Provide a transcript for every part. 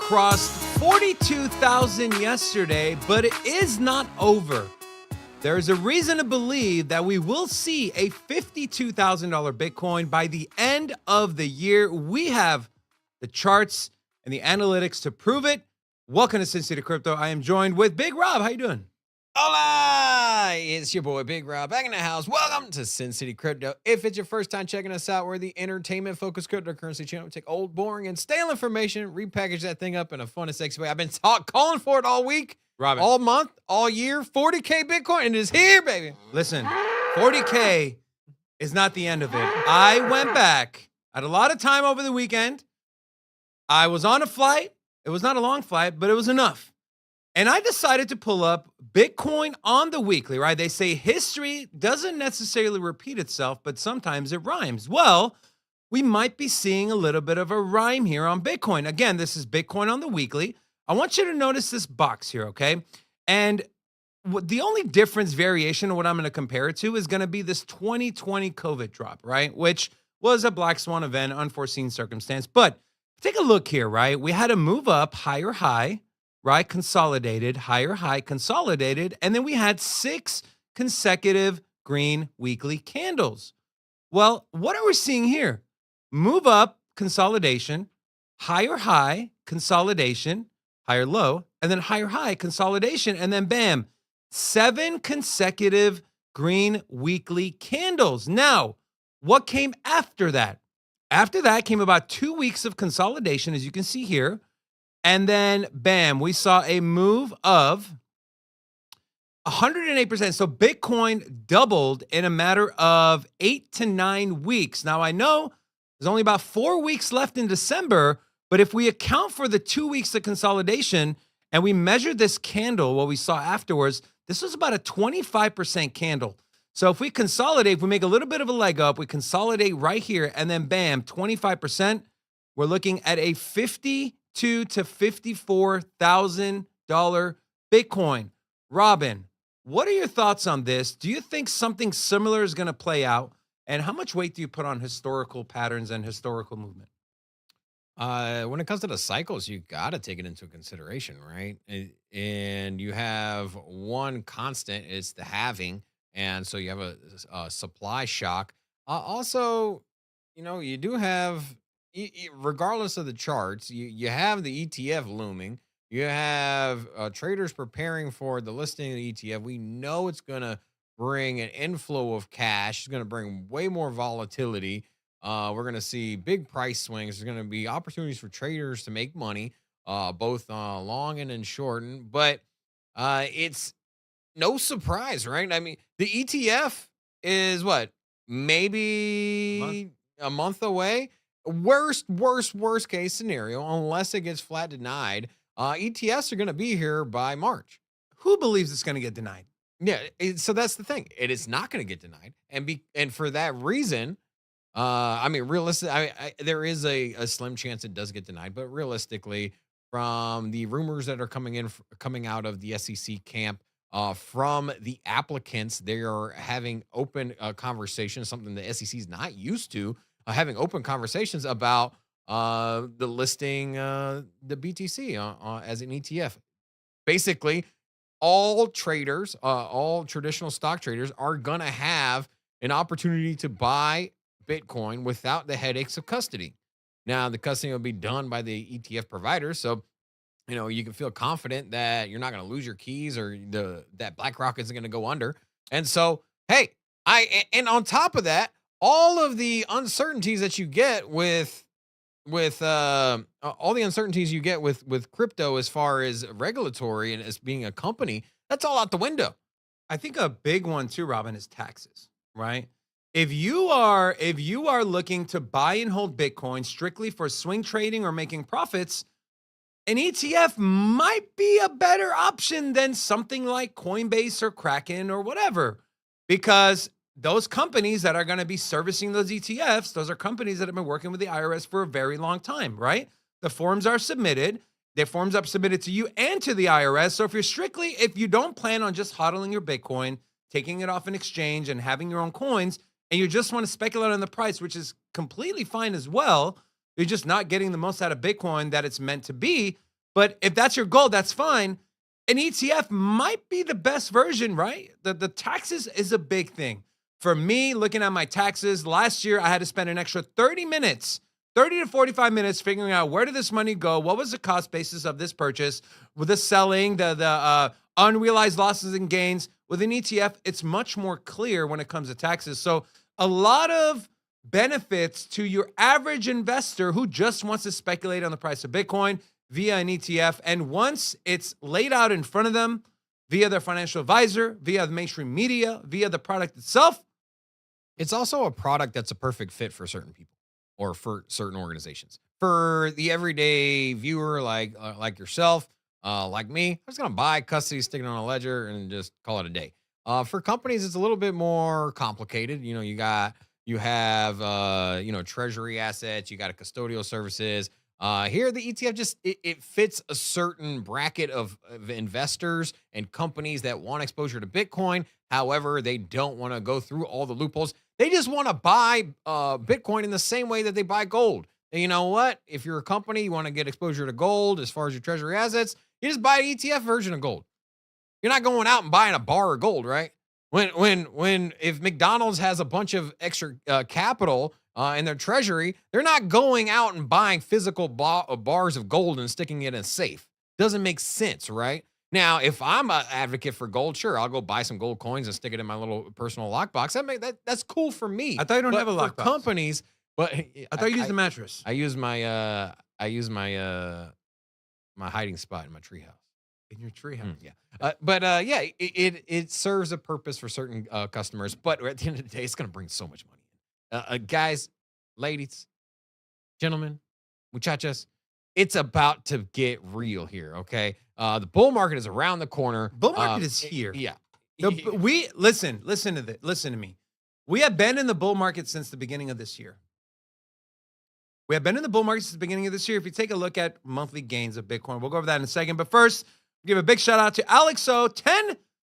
crossed 42,000 yesterday, but it is not over. There is a reason to believe that we will see a $52,000 Bitcoin by the end of the year. We have the charts and the analytics to prove it. Welcome to Sin City Crypto. I am joined with Big Rob. How you doing? Hola! It's your boy Big Rob back in the house. Welcome to Sin City Crypto. If it's your first time checking us out, we're the entertainment-focused cryptocurrency channel. We take old, boring, and stale information, repackage that thing up in a fun and sexy way. I've been calling for it all week, Robin. all month, all year. 40K Bitcoin, and it's here, baby. Listen, 40K is not the end of it. I went back. I had a lot of time over the weekend. I was on a flight. It was not a long flight, but it was enough. And I decided to pull up Bitcoin on the weekly, right? They say history doesn't necessarily repeat itself, but sometimes it rhymes. Well, we might be seeing a little bit of a rhyme here on Bitcoin. Again, this is Bitcoin on the weekly. I want you to notice this box here, okay? And the only difference, variation of what I'm going to compare it to is going to be this 2020 COVID drop, right? Which was a black swan event, unforeseen circumstance. But take a look here, right? We had a move up, higher high, right? Consolidated, higher high, consolidated. And then we had 6 consecutive green weekly candles. Well, what are we seeing here? Move up, consolidation, higher high, consolidation, higher low, and then higher high, consolidation, and then bam, 7 consecutive green weekly candles. Now, what came after that? After that came about 2 weeks of consolidation, as you can see here. And then, bam, we saw a move of 108%. So Bitcoin doubled in a matter of 8 to 9 weeks. Now, I know there's only about 4 weeks left in December, but if we account for the 2 weeks of consolidation and we measure this candle, what we saw afterwards, this was about a 25% candle. So if we consolidate, if we make a little bit of a leg up, we consolidate right here, and then bam, 25%, we're looking at a $52,000 to $54,000 Bitcoin. Robin, what are your thoughts on this? Do you think something similar is going to play out? And how much weight do you put on historical patterns and historical movement? When it comes to the cycles, you got to take it into consideration, right? And you have one constant, it's the halving. And so you have a supply shock. Also, you do have, regardless of the charts, you have the ETF looming. You have traders preparing for the listing of the ETF. We know it's going to bring an inflow of cash. It's going to bring way more volatility. We're going to see big price swings. There's going to be opportunities for traders to make money, both long and in short. But it's no surprise, right? I mean, the ETF is what? Maybe a month away. Worst case scenario, unless it gets flat denied, ETFs are going to be here by March. Who believes it's going to get denied? Yeah, so that's the thing. It is not going to get denied, and for that reason, I mean, realistically, there is a slim chance it does get denied, but realistically, from the rumors that are coming out of the SEC camp, from the applicants, they are having open conversations, something the SEC is not used to, having open conversations about the listing the BTC as an ETF. Basically, all traders, all traditional stock traders are going to have an opportunity to buy Bitcoin without the headaches of custody. Now, the custody will be done by the ETF provider, so you can feel confident that you're not going to lose your keys or that BlackRock isn't going to go under. And so, hey, and on top of that, all of the uncertainties that you get with all the uncertainties you get with crypto as far as regulatory and as being a company, that's all out the window. I think a big one too, Robin, is taxes, right? If you are looking to buy and hold Bitcoin strictly for swing trading or making profits, an ETF might be a better option than something like Coinbase or Kraken or whatever, because those companies that are going to be servicing those ETFs, those are companies that have been working with the IRS for a very long time, right? The forms are submitted. The forms are submitted to you and to the IRS. So if you don't plan on just hodling your Bitcoin, taking it off an exchange and having your own coins, and you just want to speculate on the price, which is completely fine as well, you're just not getting the most out of Bitcoin that it's meant to be, But if that's your goal, that's fine. An ETF might be the best version, right? The taxes is a big thing. For me, looking at my taxes, last year I had to spend an extra 30 minutes, 30 to 45 minutes figuring out where did this money go? What was the cost basis of this purchase? With the selling, the unrealized losses and gains. With an ETF, it's much more clear when it comes to taxes. So a lot of benefits to your average investor who just wants to speculate on the price of Bitcoin via an ETF. And once it's laid out in front of them via their financial advisor, via the mainstream media, via the product itself. It's also a product that's a perfect fit for certain people or for certain organizations. For the everyday viewer like yourself, like me, I'm just going to buy custody, stick it on a ledger, and just call it a day. For companies, it's a little bit more complicated. You have treasury assets, you got a custodial services. Here, the ETF it fits a certain bracket of investors and companies that want exposure to Bitcoin. However, they don't want to go through all the loopholes. They just want to buy Bitcoin in the same way that they buy gold. And you know what? If you're a company, you want to get exposure to gold as far as your treasury assets, you just buy an ETF version of gold. You're not going out and buying a bar of gold, right? If McDonald's has a bunch of extra capital in their treasury, they're not going out and buying physical bars of gold and sticking it in a safe. Doesn't make sense, right? Now, if I'm an advocate for gold, sure, I'll go buy some gold coins and stick it in my little personal lockbox. That's cool for me. I thought you don't have a lockbox. For companies, but I thought you used the mattress. I use my my hiding spot in my treehouse. In your treehouse. Yeah. It serves a purpose for certain customers, but at the end of the day, it's going to bring so much money in. Guys, ladies, gentlemen, muchachas, it's about to get real here, okay? The bull market is around the corner. Bull market is here. Yeah. Listen to me. We have been in the bull market since the beginning of this year. If you take a look at monthly gains of Bitcoin, we'll go over that in a second. But first, give a big shout out to Alex O, 10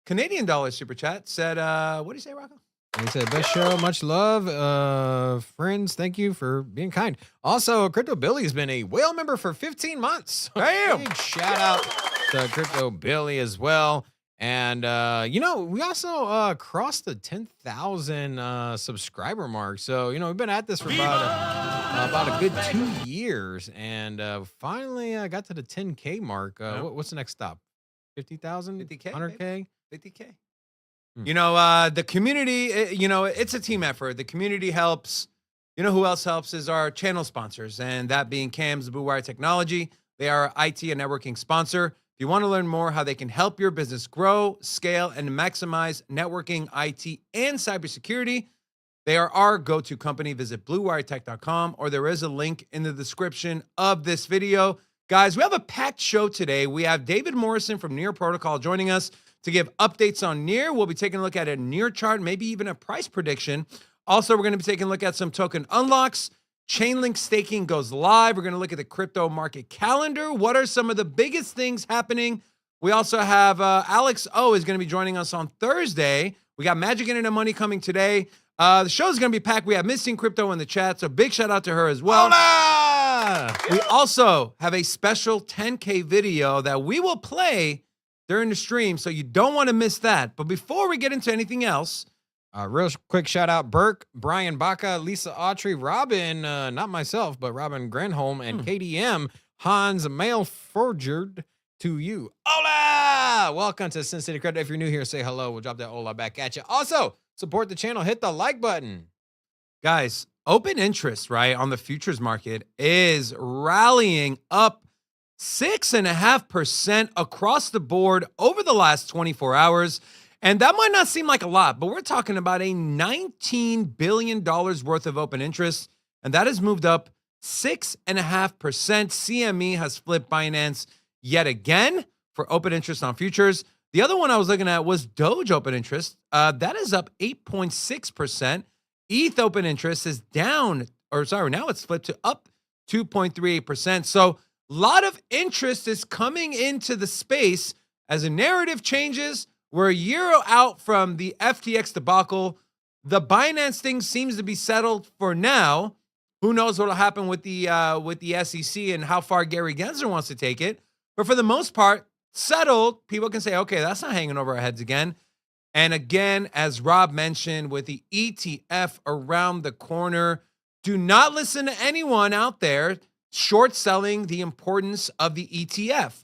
Canadian dollars super chat. Said, what do you say, Rocco? He said, best show, much love. Friends, thank you for being kind. Also, Crypto Billy has been a whale member for 15 months. Damn. Big shout out to Crypto Billy as well. And, we also crossed the 10,000 subscriber mark. So, we've been at this for about a good 2 years. And finally got to the 10K mark. What's the next stop? 50,000? 50K? 100K? 50K. The community, it's a team effort. The community helps. You know who else helps is our channel sponsors, and that being Cam's Blue Wire Technology. They are our IT and networking sponsor. If you want to learn more how they can help your business grow, scale, and maximize networking, IT, and cybersecurity, they are our go-to company. Visit bluewiretech.com, or there is a link in the description of this video. Guys, we have a packed show today. We have David Morrison from Near Protocol joining us to give updates on Near. We'll be taking a look at a Near chart, maybe even a price prediction. Also, we're going to be taking a look at some token unlocks. Chainlink staking goes live. We're going to look at the crypto market calendar. What are some of the biggest things happening? We also have Alex O is going to be joining us on Thursday. We got Magic Internet Money coming today. The show is going to be packed. We have Missing Crypto in the chat, so big shout out to her as well. Hola! We also have a special 10K video that we will play during the stream, so you don't want to miss that. But before we get into anything else, real quick shout out Burke, Brian Baca, Lisa Autry, Robin, not myself, but Robin Grenholm and KDM, Hans Mail forgered to you. Hola! Welcome to Sin City Crypto. If you're new here, say hello. We'll drop that hola back at you. Also, support the channel. Hit the like button. Guys, open interest, right, on the futures market is rallying up 6.5% across the board over the last 24 hours. And that might not seem like a lot, but we're talking about a $19 billion worth of open interest, and that has moved up 6.5%. CME has flipped Binance yet again for open interest on futures. The other one I was looking at was Doge open interest. That is up 8.6%. ETH open interest is now it's flipped to up 2.38%. So a lot of interest is coming into the space as a narrative changes. We're a year out from the FTX debacle. The Binance thing seems to be settled for now. Who knows what will happen with the SEC and how far Gary Gensler wants to take it. But for the most part, settled. People can say, okay, that's not hanging over our heads again. And again, as Rob mentioned, with the ETF around the corner, do not listen to anyone out there short selling the importance of the ETF,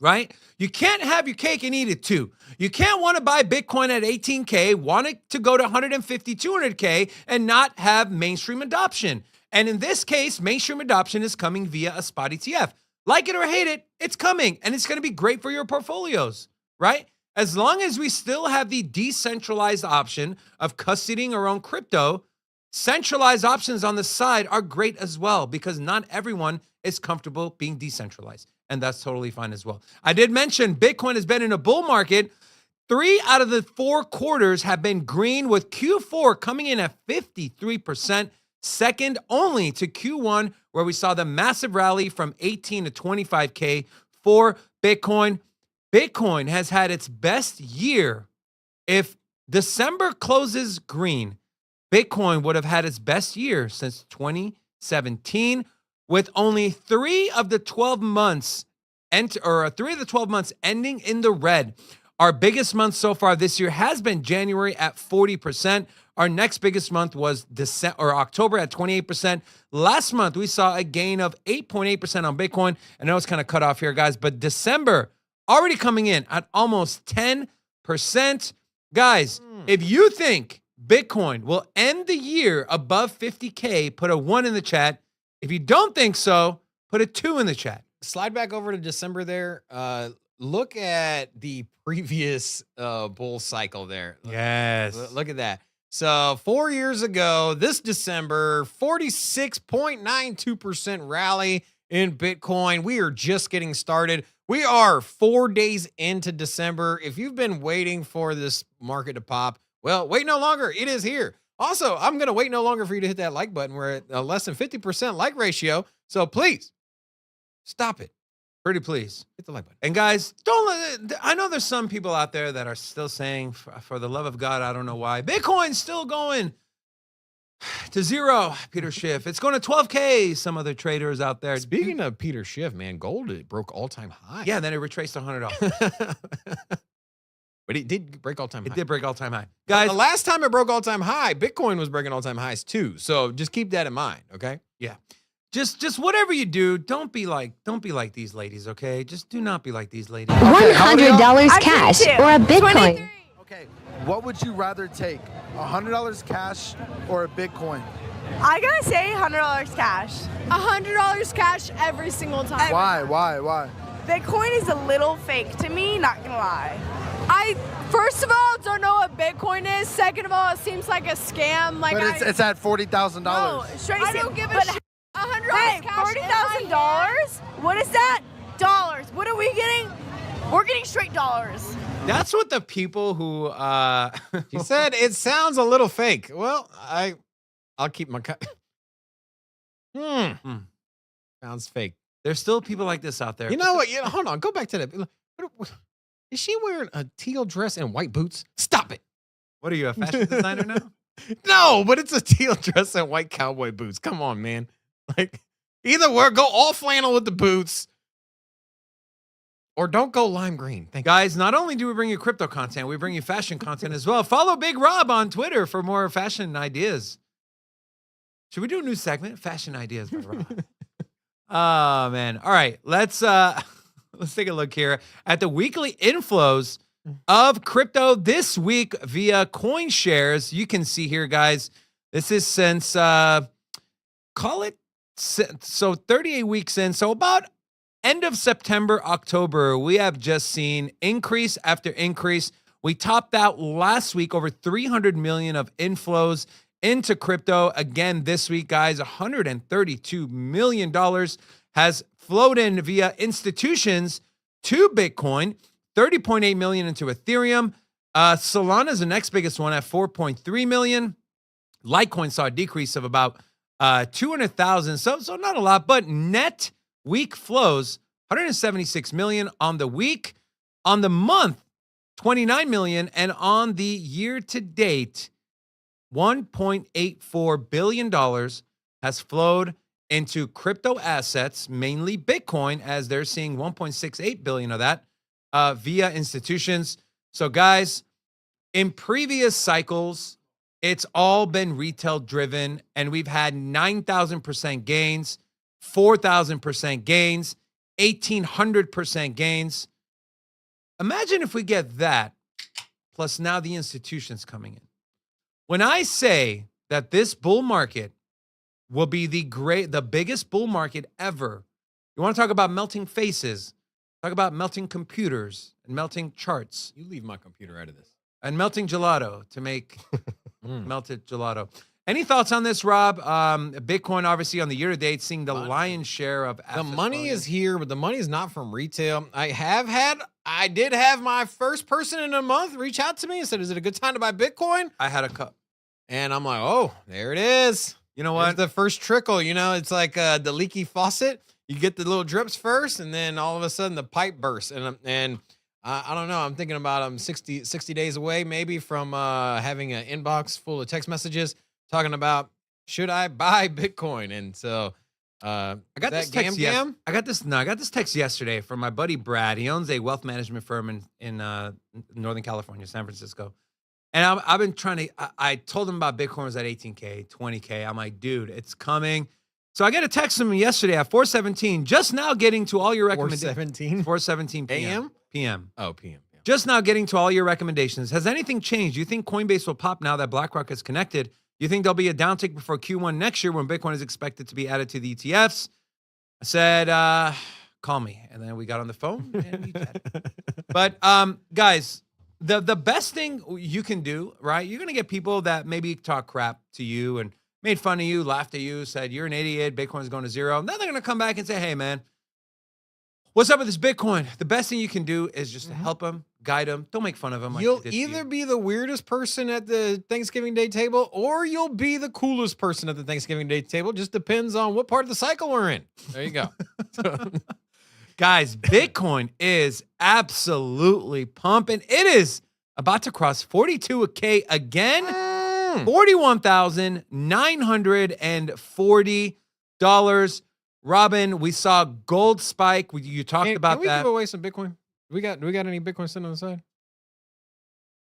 right? You can't have your cake and eat it too. You can't want to buy Bitcoin at 18K, want it to go to 150, 200K, and not have mainstream adoption. And in this case, mainstream adoption is coming via a spot ETF. Like it or hate it, it's coming, and it's going to be great for your portfolios, right? As long as we still have the decentralized option of custodying our own crypto, centralized options on the side are great as well, because not everyone is comfortable being decentralized, and that's totally fine as well. I did mention Bitcoin has been in a bull market. 3 out of the 4 quarters have been green, with Q4 coming in at 53%, second only to Q1, where we saw the massive rally from 18 to 25K for Bitcoin. Bitcoin has had its best year. If December closes green, Bitcoin would have had its best year since 2017, with only 3 of the 12 months ending in the red. Our biggest month so far this year has been January at 40%. Our next biggest month was October at 28%. Last month, we saw a gain of 8.8% on Bitcoin. I know it's kind of cut off here, guys, but December already coming in at almost 10%. Guys, if you think Bitcoin will end the year above 50K, put a 1 in the chat. If you don't think so, put a 2 in the chat. Slide back over to December there. Look at the previous bull cycle there. Yes. Look at that. So 4 years ago, this December, 46.92% rally in Bitcoin. We are just getting started. We are 4 days into December. If you've been waiting for this market to pop, well, wait no longer. It is here. Also, I'm going to wait no longer for you to hit that like button. We're at a less than 50% like ratio. So please stop it. Pretty please. Hit the like button. And guys, I know there's some people out there that are still saying, for the love of God, I don't know why, Bitcoin's still going to zero, Peter Schiff. It's going to 12K, some other traders out there. Speaking of Peter Schiff, man, gold, it broke all-time high. Yeah, then it retraced $100. But it did break all-time high. It did break all-time high. Guys, the last time it broke all-time high, Bitcoin was breaking all-time highs too. So just keep that in mind, okay? Yeah. Just whatever you do, don't be like these ladies, okay? Just do not be like these ladies. $100 cash or a Bitcoin. 23. Okay, what would you rather take? $100 cash or a Bitcoin? I gotta say $100 cash. $100 cash every single time. Why? Bitcoin is a little fake to me, not gonna lie. I, first of all, don't know what Bitcoin is. Second of all, it seems like a scam. Like But it's at $40,000. No, straight I don't give a shit. $100 Hey, cash. $40,000? What is that? Dollars. What are we getting? We're getting straight dollars. That's what the people who He said it sounds a little fake. Well, I'll keep my cut. Sounds fake. there's still people like this out there. You know what? Hold on. Go back to that. Is she wearing a teal dress and white boots? Stop it. What are you, a fashion designer now? No, but it's a teal dress and white cowboy boots. Come on, man. Like, either go all flannel with the boots, or don't go lime green. Thank you. Guys, not only do we bring you crypto content, we bring you fashion content as well. Follow Big Rob on Twitter for more fashion ideas. Should we do a new segment? Fashion ideas by Rob. Oh, man. All right. Let's take a look here at the weekly inflows of crypto this week via CoinShares. You can see here, guys, this is since, call it, so 38 weeks in. So about end of September, October, we have just seen increase after increase. We topped out last week over 300 million of inflows into crypto. Again, this week, guys, $132 million has flowed in via institutions to Bitcoin, 30.8 million into Ethereum. Solana is the next biggest one at 4.3 million. Litecoin saw a decrease of about 200,000. So not a lot, but net week flows, 176 million on the week. On the month, 29 million. And on the year to date, $1.84 billion has flowed into crypto assets, mainly Bitcoin, as they're seeing 1.68 billion of that via institutions. So guys, in previous cycles, it's all been retail driven, and we've had 9,000% gains, 4,000% gains, 1,800% gains. Imagine if we get that, plus now the institutions coming in. When I say that this bull market will be the biggest bull market ever, you want to talk about melting faces, talk about melting computers and melting charts. You leave my computer out of this. And melting gelato to make melted gelato. Any thoughts on this, Rob? Bitcoin, obviously, on the year-to-date, seeing the lion's share of the money is here, but the money is not from retail. I did have my first person in a month reach out to me and said, is it a good time to buy Bitcoin? I had a cup. And I'm like, oh, there it is. You know what? There's the first trickle, it's like the leaky faucet. You get the little drips first, and then all of a sudden the pipe bursts. And I don't know. I'm thinking about 60 days away maybe from having an inbox full of text messages talking about, should I buy Bitcoin? And so I got this text. I got this text yesterday from my buddy Brad. He owns a wealth management firm in Northern California, San Francisco. And I've been trying to. I told him about Bitcoin was at 18K, 20K. I'm like, dude, it's coming. So I got a text from him yesterday at 4:17. Just now getting to all your recommendations. 4:17 p.m. PM. Oh, PM. Yeah. Just now getting to all your recommendations. Has anything changed? Do you think Coinbase will pop now that BlackRock is connected? Do you think there'll be a downtick before Q1 next year when Bitcoin is expected to be added to the ETFs? I said, call me. And then we got on the phone and we chatted. But guys, the best thing you can do, right? You're going to get people that maybe talk crap to you and made fun of you, laughed at you, said, you're an idiot, Bitcoin's going to zero. Now they're going to come back and say, hey, man, what's up with this Bitcoin? The best thing you can do is just to help them, guide them. Don't make fun of them. You'll either be the weirdest person at the Thanksgiving Day table, or you'll be the coolest person at the Thanksgiving Day table. Just depends on what part of the cycle we're in. There you go. Guys, Bitcoin is absolutely pumping. It is about to cross 42K again. $41,940. Robin, we saw gold spike. You talked about that. Can we that. give away some Bitcoin? Do we got any Bitcoin sitting on the side?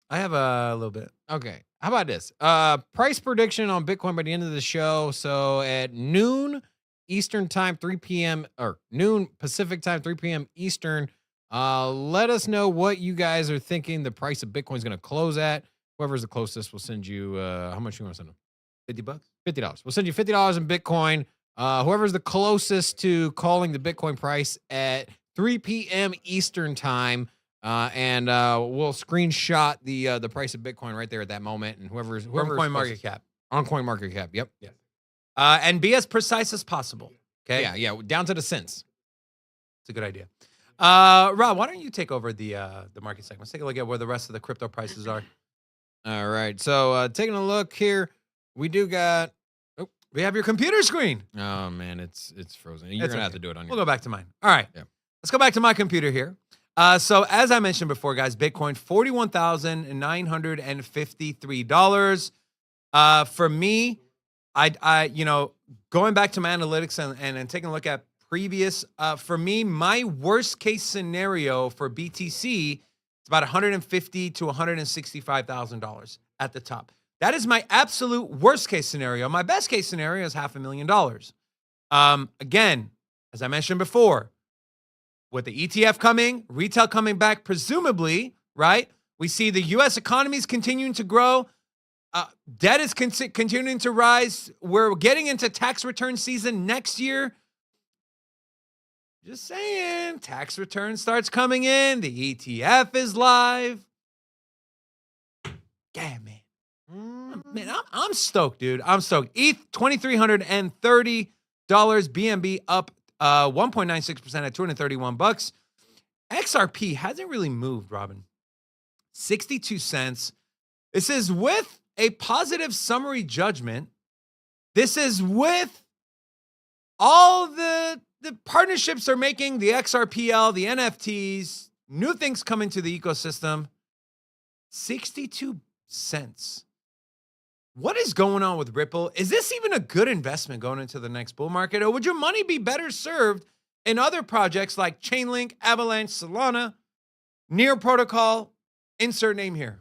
I have a little bit. Okay. How about this? Price prediction on Bitcoin by the end of the show. So at noon Eastern time, 3 p.m. or noon Pacific time, 3 p.m. Eastern. Let us know what you guys are thinking the price of Bitcoin is going to close at. Whoever's the closest, we'll send you, how much you want to send them? $50? $50. We'll send you $50 in Bitcoin. Whoever's the closest to calling the Bitcoin price at 3 p.m. Eastern time, and we'll screenshot the price of Bitcoin right there at that moment. And whoever's CoinMarketCap. On CoinMarketCap, yep. Yeah. And be as precise as possible. Okay. Yeah, down to the cents. It's a good idea. Rob, why don't you take over the market segment? Let's take a look at where the rest of the crypto prices are. All right. So taking a look here, we do got. We have your computer screen. Oh man, it's frozen. You're gonna have to do it on your. We'll go back to mine. All right. Yeah. Let's go back to my computer here. So as I mentioned before, guys, Bitcoin $41,953. For me, I going back to my analytics and taking a look at previous. For me, my worst case scenario for BTC is about $150,000 to $165,000 at the top. That is my absolute worst case scenario. My best case scenario is $500,000. Again, as I mentioned before, with the ETF coming, retail coming back, presumably, right? We see the U.S. economy is continuing to grow. Debt is continuing to rise. We're getting into tax return season next year. Just saying, tax return starts coming in. The ETF is live. Yeah, man. Man, I'm stoked, dude. I'm stoked. ETH, $2,330. BNB up 1.96% at $231. XRP hasn't really moved, Robin. 62 cents. This is with a positive summary judgment. This is with all the partnerships they're making, the XRPL, the NFTs, new things coming to the ecosystem. 62 cents. what is going on with Ripple? Is this even a good investment going into the next bull market? Or would your money be better served in other projects like Chainlink, Avalanche, Solana, Near Protocol, insert name here?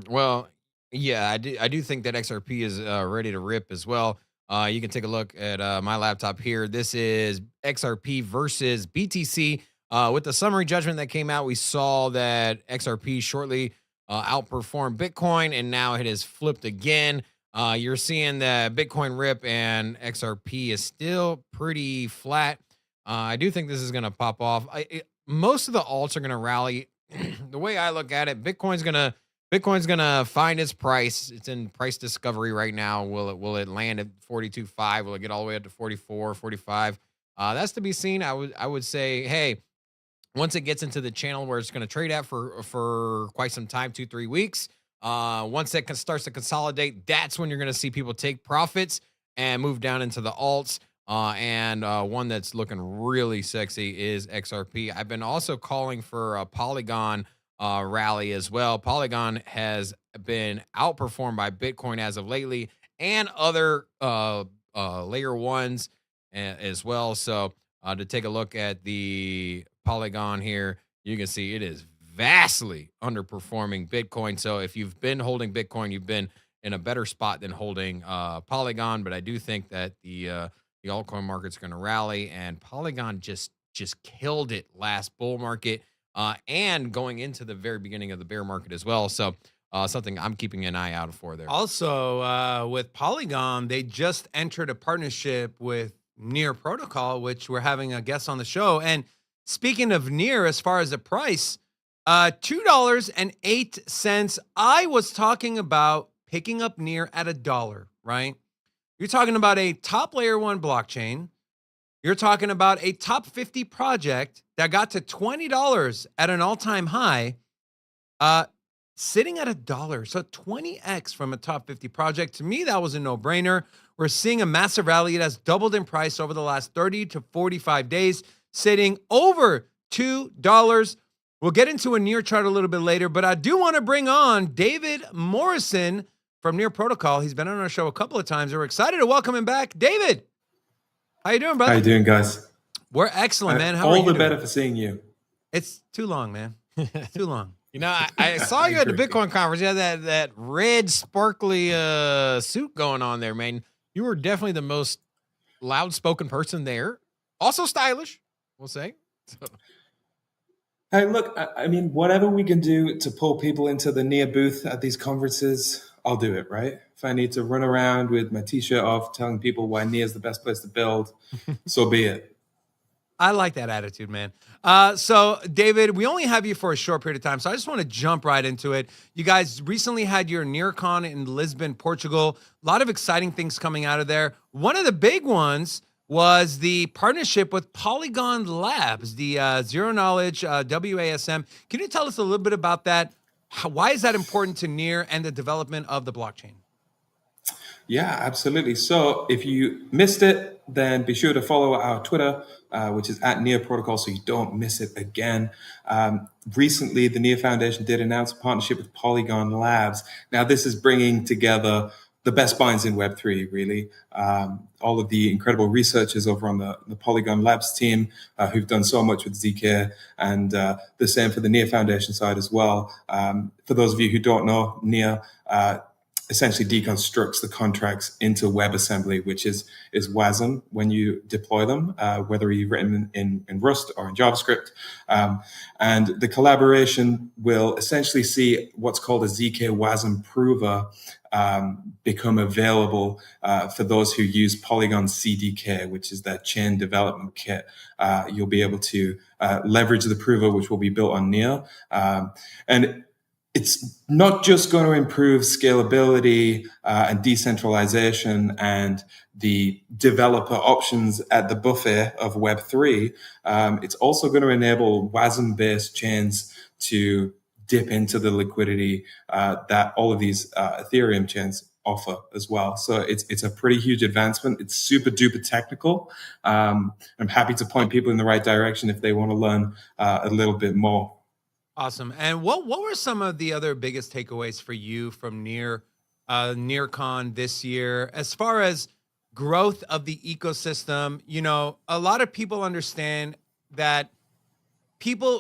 Well, yeah, I do think that XRP is ready to rip as well. You can take a look at my laptop here. This is XRP versus BTC. With the summary judgment that came out, we saw that XRP shortly outperformed Bitcoin, and now it has flipped again. You're seeing that Bitcoin rip and XRP is still pretty flat. I do think this is going to pop off. Most of the alts are going to rally. The way I look at it, Bitcoin's gonna find its price. It's in price discovery right now. Will it land at 42.5? Will it get all the way up to 44, 45? That's to be seen. I would say, hey, once it gets into the channel where it's going to trade at for quite some time, 2-3 weeks, once it starts to consolidate, that's when you're going to see people take profits and move down into the alts. And one that's looking really sexy is XRP. I've been also calling for a Polygon rally as well. Polygon has been outperformed by Bitcoin as of lately, and other layer ones as well. So to take a look at the Polygon here, you can see it is vastly underperforming Bitcoin. So if you've been holding Bitcoin, you've been in a better spot than holding Polygon. But I do think that the altcoin market's going to rally, and Polygon just killed it last bull market. And going into the very beginning of the bear market as well. So something I'm keeping an eye out for there. Also, with Polygon, they just entered a partnership with Near Protocol, which we're having a guest on the show. And speaking of Near, as far as the price, $2.08. I was talking about picking up Near at $1, right? You're talking about a top layer 1 blockchain. You're talking about a top 50 project that got to $20 at an all-time high, sitting at $1. So 20x from a top 50 project. To me, that was a no-brainer. We're seeing a massive rally. It has doubled in price over the last 30 to 45 days, sitting over $2. We'll get into a Near chart a little bit later, but I do want to bring on David Morrison from Near Protocol. He's been on our show a couple of times. We're excited to welcome him back. David, how you doing, brother? How you doing, guys? We're excellent, man. How are you all the doing? better for seeing you. It's too long, man. It's too long. You know, I saw you at the Bitcoin conference. You had that red sparkly suit going on there, man. You were definitely the most loud-spoken person there. Also stylish, we'll say. So. Hey, look, I mean, whatever we can do to pull people into the Near booth at these conferences, I'll do it, right? If I need to run around with my t-shirt off telling people why Near is the best place to build, so be it. I like that attitude, man. So, David, we only have you for a short period of time, so I just want to jump right into it. You guys recently had your NearCon in Lisbon, Portugal. A lot of exciting things coming out of there. One of the big ones was the partnership with Polygon Labs, the Zero Knowledge WASM. Can you tell us a little bit about that? Why is that important to Near and the development of the blockchain? Yeah, absolutely. So if you missed it, then be sure to follow our Twitter, which is at Near Protocol, so you don't miss it again. Recently, the Near Foundation did announce a partnership with Polygon Labs. Now, this is bringing together the best minds in Web3, really. All of the incredible researchers over on the Polygon Labs team who've done so much with ZK, and the same for the Near Foundation side as well. For those of you who don't know, Near essentially deconstructs the contracts into WebAssembly, which is WASM when you deploy them, whether you've written in Rust or in JavaScript. And the collaboration will essentially see what's called a ZK WASM prover become available for those who use Polygon CDK, which is their chain development kit. You'll be able to leverage the prover, which will be built on Near. And it's not just going to improve scalability and decentralization and the developer options at the buffet of Web3. It's also going to enable WASM-based chains to dip into the liquidity that all of these Ethereum chains offer as well. So it's a pretty huge advancement. It's super duper technical. I'm happy to point people in the right direction if they want to learn a little bit more. Awesome. And what were some of the other biggest takeaways for you from Near NearCon this year. As far as growth of the ecosystem, a lot of people understand that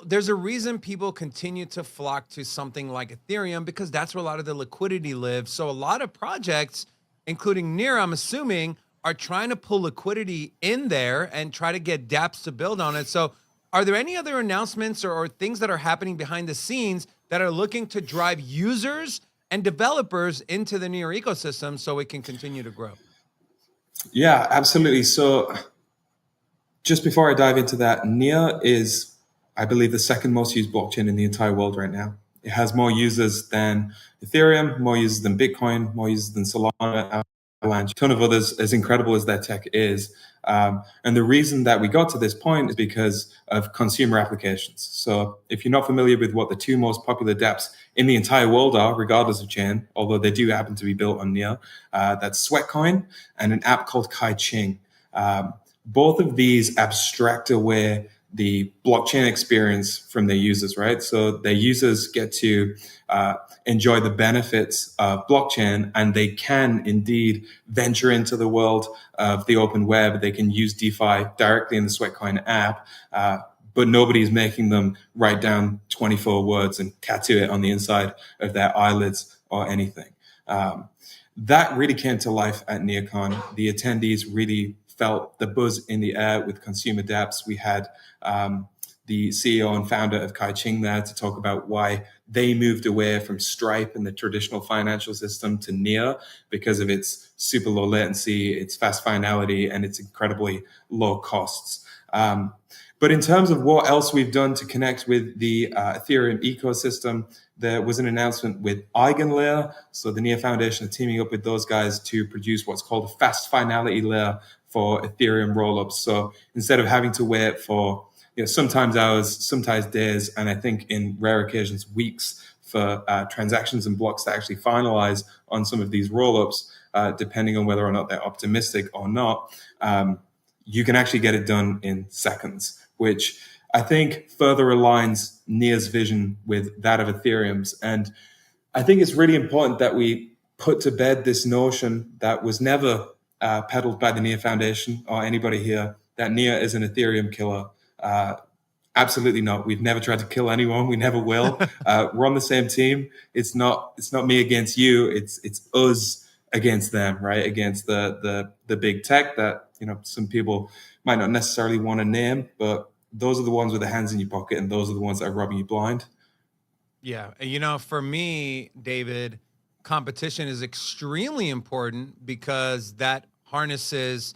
there's a reason people continue to flock to something like Ethereum, because that's where a lot of the liquidity lives. So a lot of projects, including Near, I'm assuming, are trying to pull liquidity in there and try to get dApps to build on it. So are there any other announcements or things that are happening behind the scenes that are looking to drive users and developers into the Near ecosystem so it can continue to grow? Yeah, absolutely. So just before I dive into that, Near is, I believe, the second most used blockchain in the entire world right now. It has more users than Ethereum, more users than Bitcoin, more users than Solana, Avalanche, a ton of others, as incredible as their tech is. And the reason that we got to this point is because of consumer applications. So if you're not familiar with what the two most popular dApps in the entire world are, regardless of chain, although they do happen to be built on Near, that's Sweatcoin and an app called Kaiching. Both of these abstract away the blockchain experience from their users, right? So their users get to enjoy the benefits of blockchain, and they can indeed venture into the world of the open web. They can use DeFi directly in the Sweatcoin app, but nobody's making them write down 24 words and tattoo it on the inside of their eyelids or anything. That really came to life at NearCon. The attendees really felt the buzz in the air with consumer dApps. We had the CEO and founder of Kaiching there to talk about why they moved away from Stripe and the traditional financial system to Near because of its super low latency, its fast finality, and its incredibly low costs. But in terms of what else we've done to connect with the Ethereum ecosystem, there was an announcement with EigenLayer. So the Near Foundation are teaming up with those guys to produce what's called a fast finality layer for Ethereum rollups. So instead of having to wait for sometimes hours, sometimes days, and I think in rare occasions weeks for transactions and blocks to actually finalize on some of these rollups, depending on whether or not they're optimistic or not, you can actually get it done in seconds, which I think further aligns Near's vision with that of Ethereum's. And I think it's really important that we put to bed this notion that was never peddled by the Near Foundation or anybody here, that Near is an Ethereum killer. Absolutely not. We've never tried to kill anyone. We never will. We're on the same team. It's not me against you. It's us against them, right? Against the big tech that some people might not necessarily want to name, but those are the ones with the hands in your pocket, and those are the ones that are robbing you blind. Yeah, for me, David, competition is extremely important because that harnesses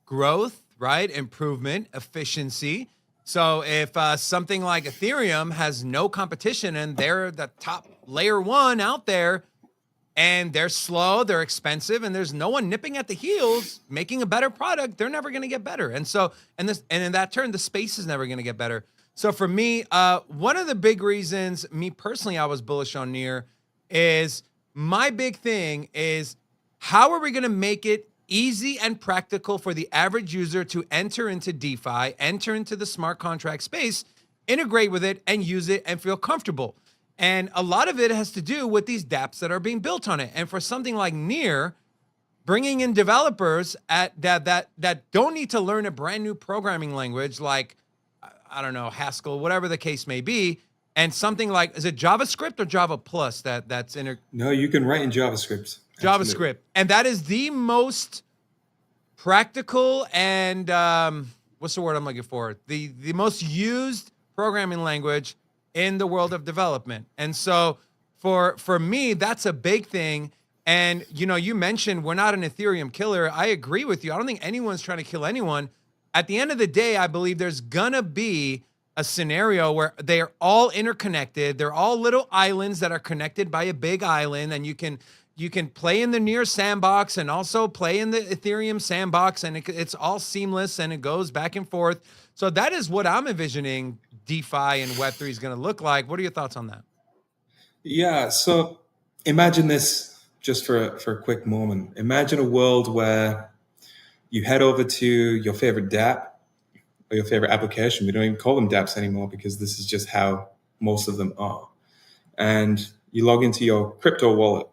growth, right? Improvement, efficiency. So if something like Ethereum has no competition and they're the top layer one out there and they're slow, they're expensive, and there's no one nipping at the heels making a better product, they're never going to get better. And so, and in that turn, the space is never going to get better. So for me, one of the big reasons, me personally, I was bullish on Near is my big thing is how are we going to make it easy and practical for the average user to enter into DeFi, enter into the smart contract space, integrate with it, and use it and feel comfortable. And a lot of it has to do with these dApps that are being built on it. And for something like Near, bringing in developers that don't need to learn a brand new programming language like, I don't know, Haskell, whatever the case may be, and something like, is it JavaScript or Java Plus that's in? No, you can write in JavaScript. JavaScript. Absolutely. And that is the most practical and what's the word I'm looking for? The most used programming language in the world of development. And so for me, that's a big thing. And you mentioned we're not an Ethereum killer. I agree with you. I don't think anyone's trying to kill anyone. At the end of the day, I believe there's gonna be a scenario where they're all interconnected. They're all little islands that are connected by a big island, and you can play in the Near sandbox and also play in the Ethereum sandbox, and it's all seamless and it goes back and forth. So that is what I'm envisioning DeFi and Web3 is going to look like. What are your thoughts on that? Yeah, so imagine this just for a quick moment. Imagine a world where you head over to your favorite dApp or your favorite application. We don't even call them dApps anymore because this is just how most of them are. And you log into your crypto wallet.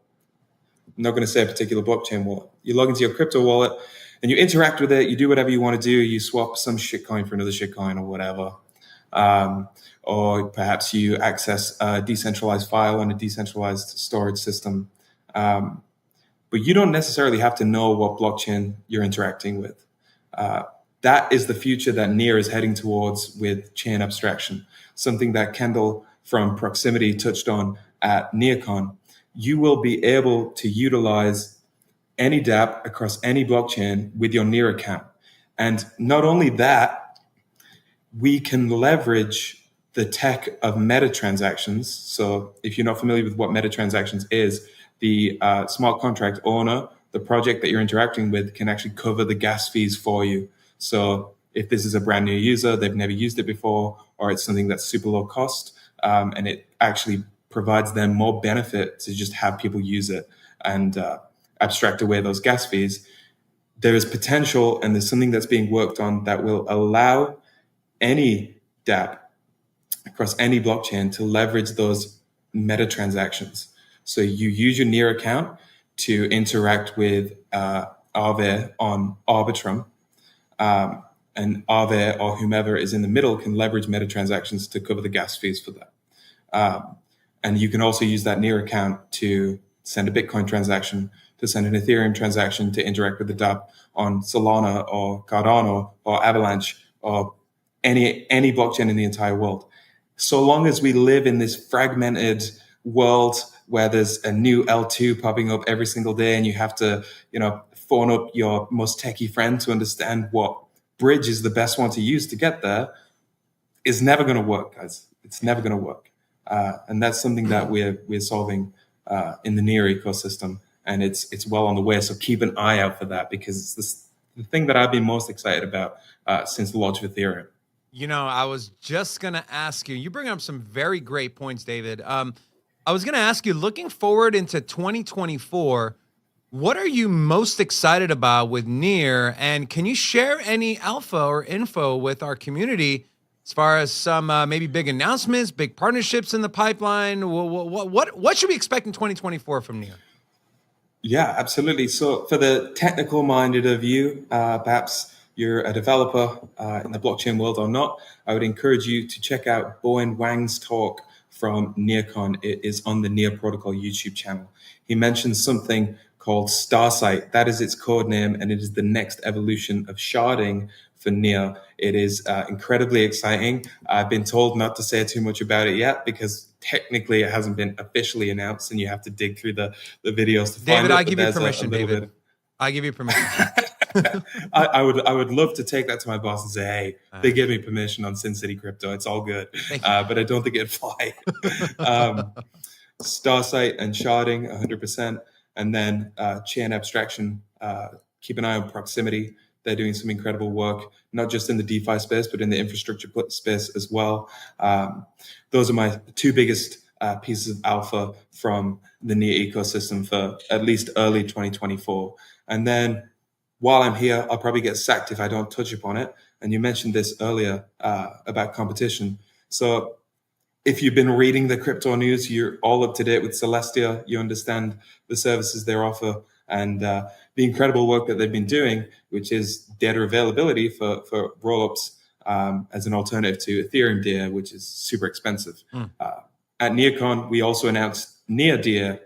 I'm not going to say a particular blockchain wallet. You log into your crypto wallet and you interact with it. You do whatever you want to do. You swap some shitcoin for another shitcoin or whatever. Or perhaps you access a decentralized file on a decentralized storage system. But you don't necessarily have to know what blockchain you're interacting with. That is the future that Near is heading towards with chain abstraction, something that Kendall from Proximity touched on at NearCon. You will be able to utilize any dApp across any blockchain with your Near account. And not only that, we can leverage the tech of meta transactions. So if you're not familiar with what meta transactions is, the smart contract owner, the project that you're interacting with, can actually cover the gas fees for you. So if this is a brand new user, they've never used it before, or it's something that's super low cost, and it actually provides them more benefit to just have people use it and abstract away those gas fees, there is potential, and there's something that's being worked on that will allow any dApp across any blockchain to leverage those meta transactions. So you use your Near account to interact with Aave on Arbitrum, and Aave or whomever is in the middle can leverage meta transactions to cover the gas fees for that. And you can also use that Near account to send a Bitcoin transaction, to send an Ethereum transaction, to interact with the dApp on Solana or Cardano or Avalanche or any blockchain in the entire world. So long as we live in this fragmented world where there's a new L2 popping up every single day, and you have to, phone up your most techie friend to understand what bridge is the best one to use to get there, is never going to work, guys. It's never going to work. And that's something that we're solving in the Near ecosystem, and it's well on the way. So keep an eye out for that, because it's the thing that I've been most excited about since the launch of Ethereum. I was just going to ask you, you bring up some very great points, David. I was going to ask you, looking forward into 2024, what are you most excited about with Near? And can you share any alpha or info with our community as far as some maybe big announcements, big partnerships in the pipeline? What should we expect in 2024 from Near? Yeah, absolutely. So for the technical minded of you, perhaps you're a developer in the blockchain world or not, I would encourage you to check out Bowen Wang's talk from NearCon. It is on the Near Protocol YouTube channel. He mentions something called Starsight. That is its code name, and it is the next evolution of sharding for Near. It is incredibly exciting. I've been told not to say too much about it yet, because technically it hasn't been officially announced, and you have to dig through the videos to find it. David, I give you permission, David. I give you permission. I would love to take that to my boss and say, hey, they give me permission on Sin City Crypto. It's all good. But I don't think it'd fly. Starsight and sharding, 100%. And then chain abstraction. Keep an eye on Proximity. They're doing some incredible work, not just in the DeFi space, but in the infrastructure space as well. Those are my two biggest pieces of alpha from the Near ecosystem for at least early 2024. And then while I'm here, I'll probably get sacked if I don't touch upon it. And you mentioned this earlier about competition. So if you've been reading the crypto news, you're all up to date with Celestia. You understand the services they offer and the incredible work that they've been doing, which is data availability for rollups as an alternative to Ethereum data, which is super expensive. At NearCon, we also announced Near data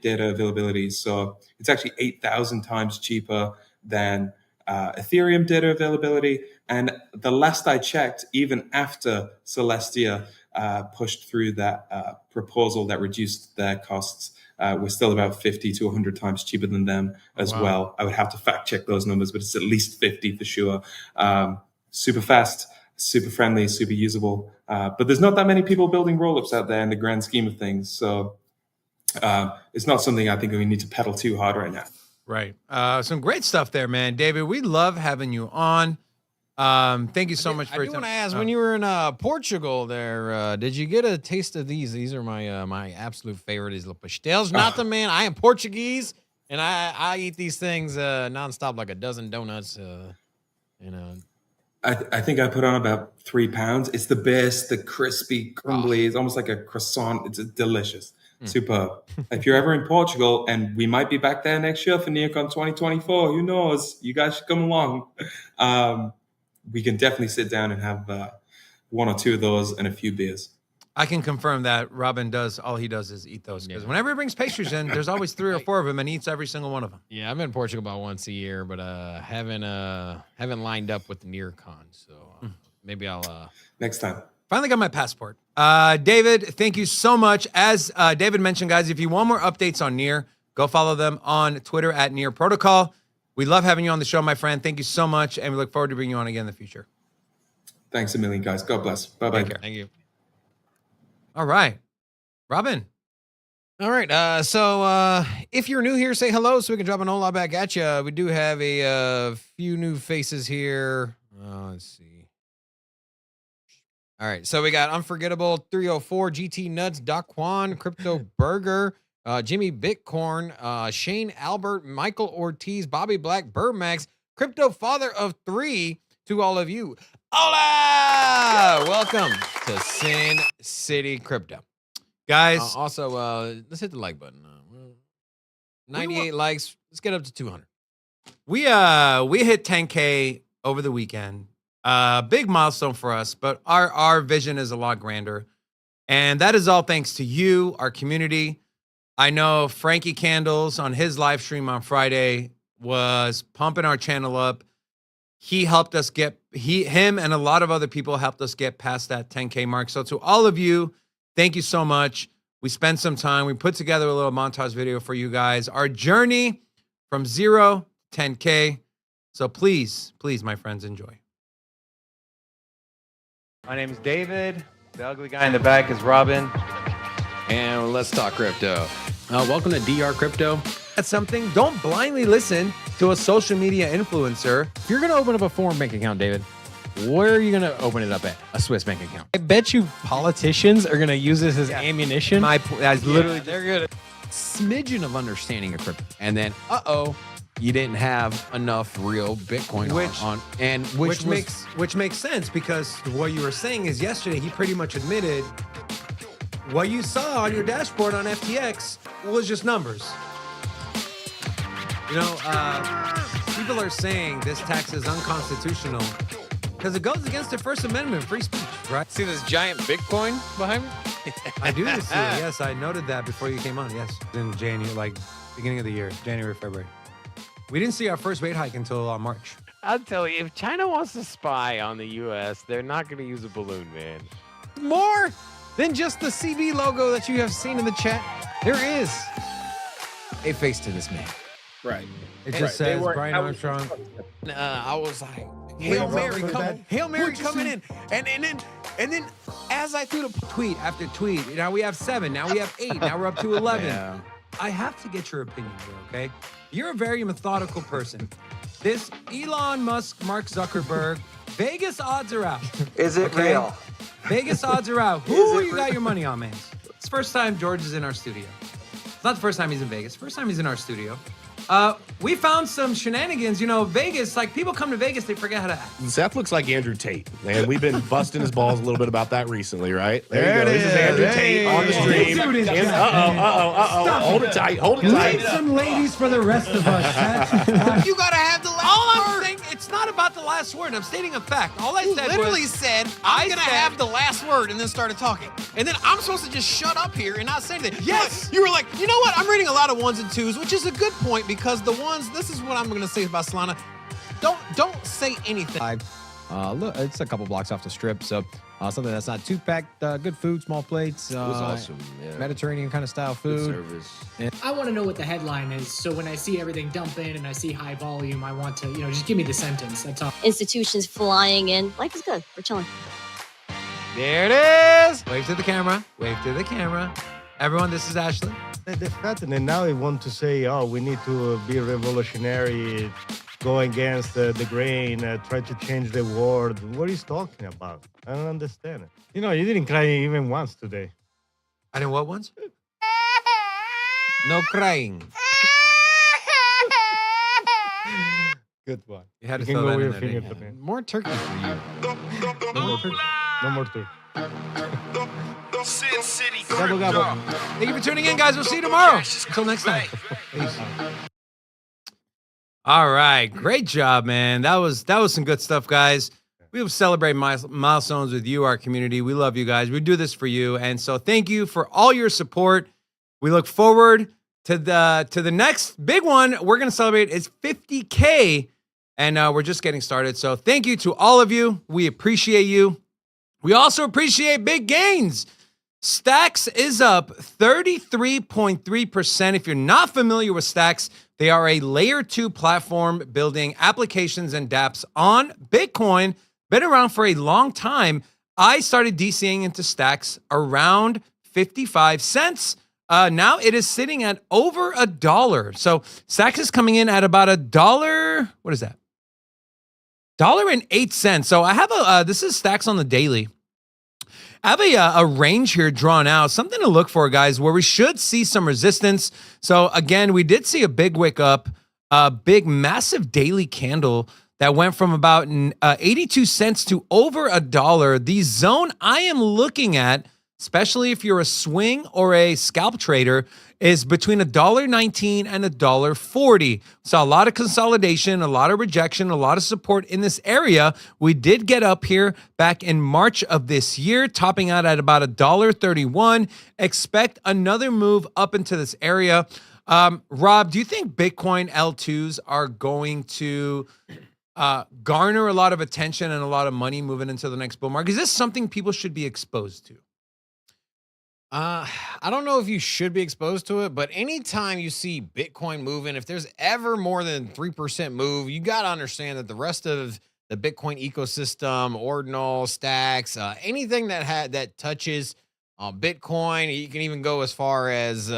availability. So it's actually 8,000 times cheaper than Ethereum data availability. And the last I checked, even after Celestia pushed through that proposal that reduced their costs, we're still about 50 to 100 times cheaper than them as well. I would have to fact check those numbers, but it's at least 50 for sure. Super fast, super friendly, super usable. But there's not that many people building rollups out there in the grand scheme of things. So it's not something I think we need to pedal too hard right now. Right. Some great stuff there, man. David, we love having you on. Thank you so much for your time. I do want to ask, when you were in Portugal there, did you get a taste of these? These are my absolute favorite, these little pastéis. Man. I am Portuguese, and I eat these things nonstop, like a dozen donuts. I think I put on about 3 pounds. It's the best, the crispy, crumbly. It's almost like a croissant. It's delicious. Superb. If you're ever in Portugal, and we might be back there next year for NeoCon 2024, who knows? You guys should come along. We can definitely sit down and have one or two of those and a few beers. I can confirm that Robin does, all he does is eat those. Because whenever he brings pastries in, there's always 3 or 4 of them and he eats every single one of them. Yeah, I've been in Portugal about once a year, but haven't lined up with the NearCon. So maybe I'll... Next time. Finally got my passport. David, thank you so much. As David mentioned, guys, if you want more updates on Near, go follow them on Twitter at Near Protocol. We love having you on the show, my friend. Thank you so much, and we look forward to bringing you on again in the future. Thanks a million, guys. God bless. Bye-bye. Thank you. All right. Robin. All right. So if you're new here, say hello so we can drop an hola back at you. We do have a few new faces here. Let's see. All right, so we got Unforgettable 304, GT Nuts, Doc Juan, Crypto Burger, Jimmy Bitcoin, Shane Albert, Michael Ortiz, Bobby Black, Burmax, Crypto Father of 3, to all of you. Hola! Welcome to Sin City Crypto. Guys. Also, let's hit the like button. 98 likes. Let's get up to 200. We hit 10K over the weekend. Big milestone for us, but our vision is a lot grander. And that is all thanks to you, our community. I know Frankie Candles on his live stream on Friday was pumping our channel up. He helped us him and a lot of other people helped us get past that 10K mark. So to all of you, thank you so much. We spent some time. We put together a little montage video for you guys. Our journey from 0 to 10K. So please, my friends, enjoy. My name is David. The ugly guy in the back is Robin. And let's talk crypto. Welcome to DR Crypto. That's something. Don't blindly listen to a social media influencer. If you're going to open up a foreign bank account, David, where are you going to open it up at? A Swiss bank account. I bet you politicians are going to use this as ammunition. That's literally they're good. Smidgen of understanding of crypto. And then, you didn't have enough real Bitcoin which makes sense, because what you were saying is yesterday he pretty much admitted what you saw on your dashboard on FTX was just numbers. You know, people are saying this tax is unconstitutional because it goes against the First Amendment, free speech, right? See this giant Bitcoin behind me? I do see it. Yes, I noted that before you came on. Yes, in January, like beginning of the year, January, February. We didn't see our first rate hike until March. I'll tell you, if China wants to spy on the U.S., they're not going to use a balloon, man. More than just the CB logo that you have seen in the chat, there is a face to this man. Right. It just says Brian Armstrong. I was like, Hail Mary coming in. And then as I threw the tweet after tweet, now we have 7, now we have 8, now we're up to 11. Yeah. I have to get your opinion here, okay? You're a very methodical person. This Elon Musk, Mark Zuckerberg, Vegas odds are out. Is it real? Vegas odds are out. Who you got your money on, man? It's the first time George is in our studio. It's not the first time he's in Vegas. First time he's in our studio. We found some shenanigans. You know, Vegas, like people come to Vegas, they forget how to act. Seth looks like Andrew Tate, man. We've been busting his balls a little bit about that recently, right? There you go. This is Andrew Tate on the stream. Hold it tight. Hold it tight. Leave some ladies for the rest of us, Seth. You gotta have the last All I'm saying, it's not about the last word. I'm stating a fact. All I said literally was, said, I'm gonna have the last word, and then started talking. And then I'm supposed to just shut up here and not say anything. Yes. You were like, you know what? I'm reading a lot of 1s and 2s, which is a good point, because the ones, this is what I'm gonna say about Solana. Don't say anything. Look, it's a couple blocks off the strip, so something that's not too packed. Good food, small plates. It was awesome. Yeah. Mediterranean kind of style food. Good service. I want to know what the headline is, so when I see everything dump in and I see high volume, I want to, just give me the sentence. That's all. Institutions flying in. Life is good. We're chilling. There it is. Wave to the camera. Wave to the camera. Everyone, this is Ashley. They've gotten, and now they want to say, we need to be revolutionary, go against the grain, try to change the world. What are you talking about? I don't understand it. You didn't cry even once today. I didn't what once? No crying. Good one. You had to You throw can that go in with there, your didn't finger you? to me. More turkey for you. No more turkey. Sin Gabo, gabo. Thank you for tuning in, guys. We'll see you tomorrow. Until next time. Peace. All right, great job, man. That was some good stuff, guys. We will celebrate milestones with you, our community. We love you guys. We do this for you, and so thank you for all your support. We look forward to the next big one. We're gonna celebrate is 50K, and we're just getting started. So thank you to all of you. We appreciate you. We also appreciate big gains. Stacks is up 33.3%. If you're not familiar with Stacks, they are a layer 2 platform building applications and dApps on Bitcoin. Been around for a long time. I started DCing into Stacks around 55 cents. Now it is sitting at over $1. So Stacks is coming in at about $1. What is that? $1.08. So I have this is Stacks on the daily. I have a range here drawn out, something to look for, guys, where we should see some resistance. So again, we did see a big wick up, a big, massive daily candle that went from about 82 cents to over $1. The zone I am looking at, especially if you're a swing or a scalp trader, is between $1.19 and $1.40. So a lot of consolidation, a lot of rejection, a lot of support in this area. We did get up here back in March of this year, topping out at about $1.31. Expect another move up into this area. Rob, do you think Bitcoin L2s are going to garner a lot of attention and a lot of money moving into the next bull market? Is this something people should be exposed to? I don't know if you should be exposed to it, but anytime you see Bitcoin moving, if there's ever more than 3% move, you got to understand that the rest of the Bitcoin ecosystem, Ordinal, Stacks, anything that touches Bitcoin, you can even go as far as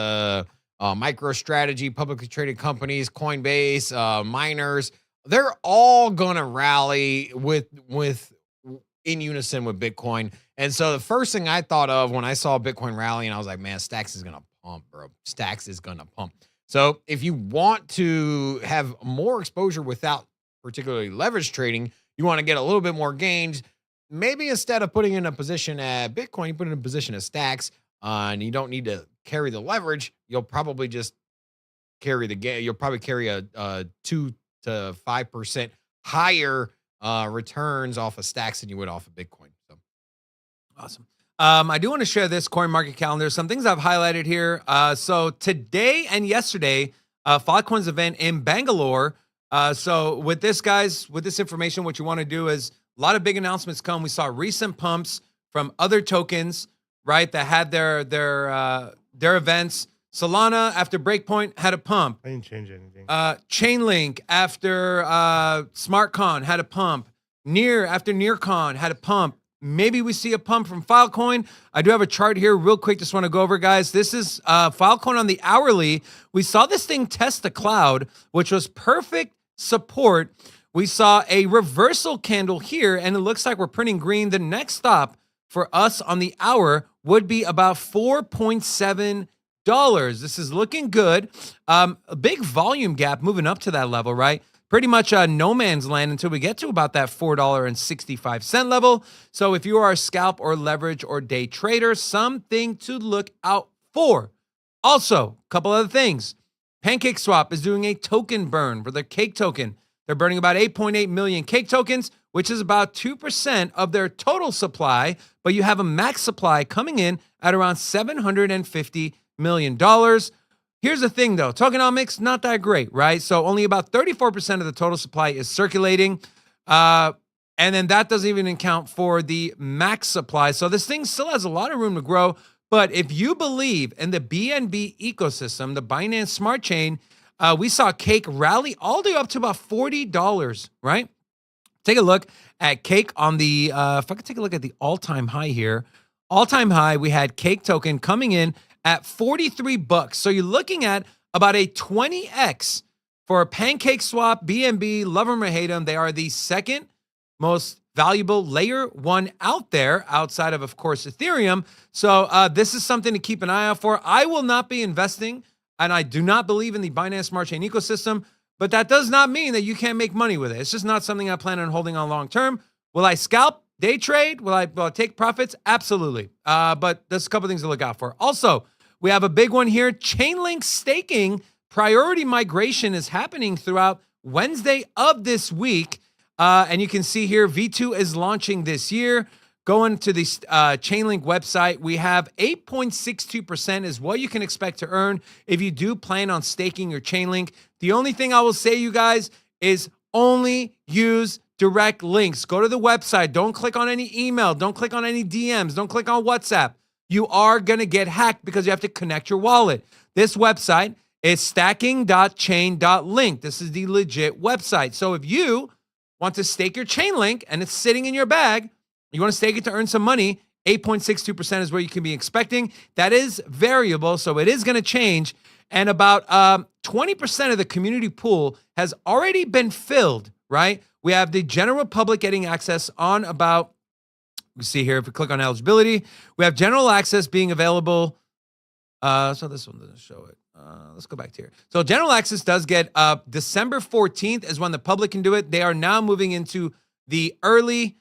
MicroStrategy, publicly traded companies, Coinbase, miners, they're all going to rally in unison with Bitcoin. And so the first thing I thought of when I saw Bitcoin rally, and I was like, man, Stacks is going to pump, bro. Stacks is going to pump. So if you want to have more exposure without particularly leverage trading, you want to get a little bit more gains, maybe instead of putting in a position at Bitcoin, you put in a position at Stacks, and you don't need to carry the leverage. You'll probably just carry the gain. You'll probably carry a 2 to 5% higher returns off of Stacks than you would off of Bitcoin. So awesome. I do want to share this coin market calendar. Some things I've highlighted here. So today and yesterday, Filecoin's event in Bangalore. So with this, guys, with this information, what you want to do is a lot of big announcements come. We saw recent pumps from other tokens, right, that had their events. Solana after Breakpoint had a pump. I didn't change anything. Chainlink after SmartCon had a pump. Near after NearCon had a pump. Maybe we see a pump from Filecoin. I do have a chart here real quick. Just want to go over, guys. This is Filecoin on the hourly. We saw this thing test the cloud, which was perfect support. We saw a reversal candle here, and it looks like we're printing green. The next stop for us on the hour would be about $4.7. This is looking good. A big volume gap moving up to that level, right? Pretty much no man's land until we get to about that $4.65 level. So if you are a scalp or leverage or day trader, something to look out for. Also, a couple other things. PancakeSwap is doing a token burn for their cake token. They're burning about 8.8 million cake tokens, which is about 2% of their total supply, but you have a max supply coming in at around $750 million. Here's the thing, though. Tokenomics, not that great, right? So only about 34% of the total supply is circulating. And then that doesn't even account for the max supply. So this thing still has a lot of room to grow. But if you believe in the BNB ecosystem, the Binance Smart Chain, we saw Cake rally all the way up to about $40, right? Take a look at Cake on the, if I could take a look at the all-time high here. All-time high, we had Cake token coming in at $43. So you're looking at about a 20x for PancakeSwap, BNB, love them or hate them. They are the second most valuable layer one out there outside of course, Ethereum. So this is something to keep an eye out for. I will not be investing, and I do not believe in the Binance Smart Chain ecosystem, but that does not mean that you can't make money with it. It's just not something I plan on holding on long term. Will I scalp? Day trade, will I take profits? Absolutely. But there's a couple things to look out for. Also, we have a big one here. Chainlink staking priority migration is happening throughout Wednesday of this week. And you can see here, V2 is launching this year. Going to the Chainlink website, we have 8.62% is what you can expect to earn if you do plan on staking your Chainlink. The only thing I will say, you guys, is only use direct links. Go to the website. Don't click on any email. Don't click on any DMs. Don't click on WhatsApp. You are going to get hacked because you have to connect your wallet. This website is stacking.chain.link. This is the legit website. So if you want to stake your Chainlink and it's sitting in your bag, you want to stake it to earn some money, 8.62% is where you can be expecting. That is variable, so it is going to change. And about 20% of the community pool has already been filled, right? We have the general public getting access on about, we see here, if we click on eligibility, we have general access being available. So this one doesn't show it. Let's go back to here. So general access does get December 14th is when the public can do it. They are now moving into the early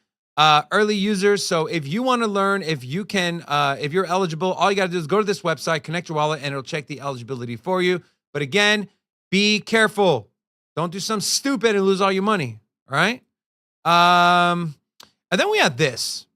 users. So if you want to learn, if you can, if you're eligible, all you got to do is go to this website, connect your wallet, and it'll check the eligibility for you. But again, be careful. Don't do something stupid and lose all your money. All right. And then we have this.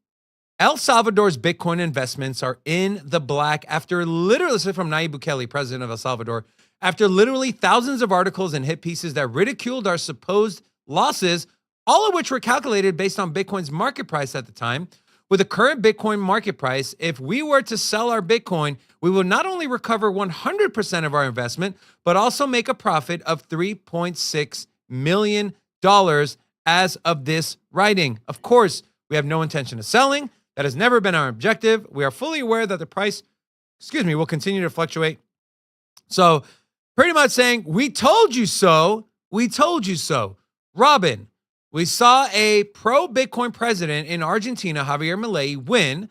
El Salvador's Bitcoin investments are in the black after literally, this is from Nayib Bukele, president of El Salvador, after literally thousands of articles and hit pieces that ridiculed our supposed losses, all of which were calculated based on Bitcoin's market price at the time. With the current Bitcoin market price, if we were to sell our Bitcoin, we will not only recover 100% of our investment, but also make a profit of $3.6 million as of this writing. Of course, we have no intention of selling. That has never been our objective. We are fully aware that the price, will continue to fluctuate. So pretty much saying, we told you so. We told you so. Robin, we saw a pro-Bitcoin president in Argentina, Javier Milei, win.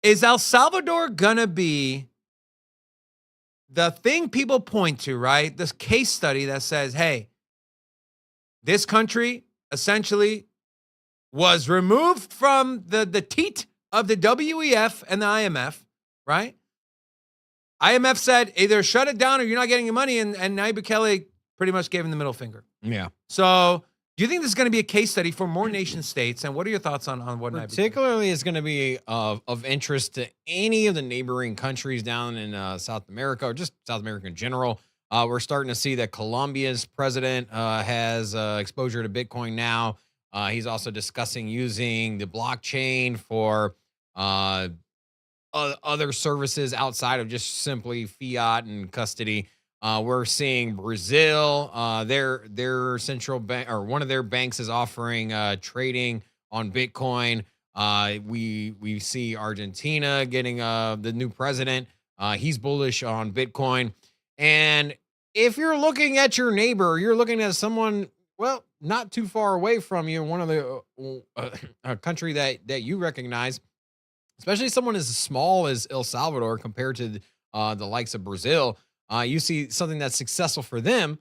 Is El Salvador gonna be the thing people point to, right? This case study that says, hey, this country essentially was removed from the teat of the WEF and the IMF, right? IMF said either shut it down or you're not getting your money, and Nayib Bukele pretty much gave him the middle finger. Yeah. So do you think this is going to be a case study for more nation states, and what are your thoughts on what Nayib Bukele? Particularly, it's going to be of interest to any of the neighboring countries down in South America or just South America in general. We're starting to see that Colombia's president has exposure to Bitcoin now. He's also discussing using the blockchain for other services outside of just simply fiat and custody. We're seeing Brazil, their central bank or one of their banks is offering trading on Bitcoin. We see Argentina getting the new president. He's bullish on Bitcoin. And if you're looking at your neighbor, you're looking at someone, well, not too far away from you, one of the a country that you recognize, especially someone as small as El Salvador compared to the likes of Brazil, you see something that's successful for them,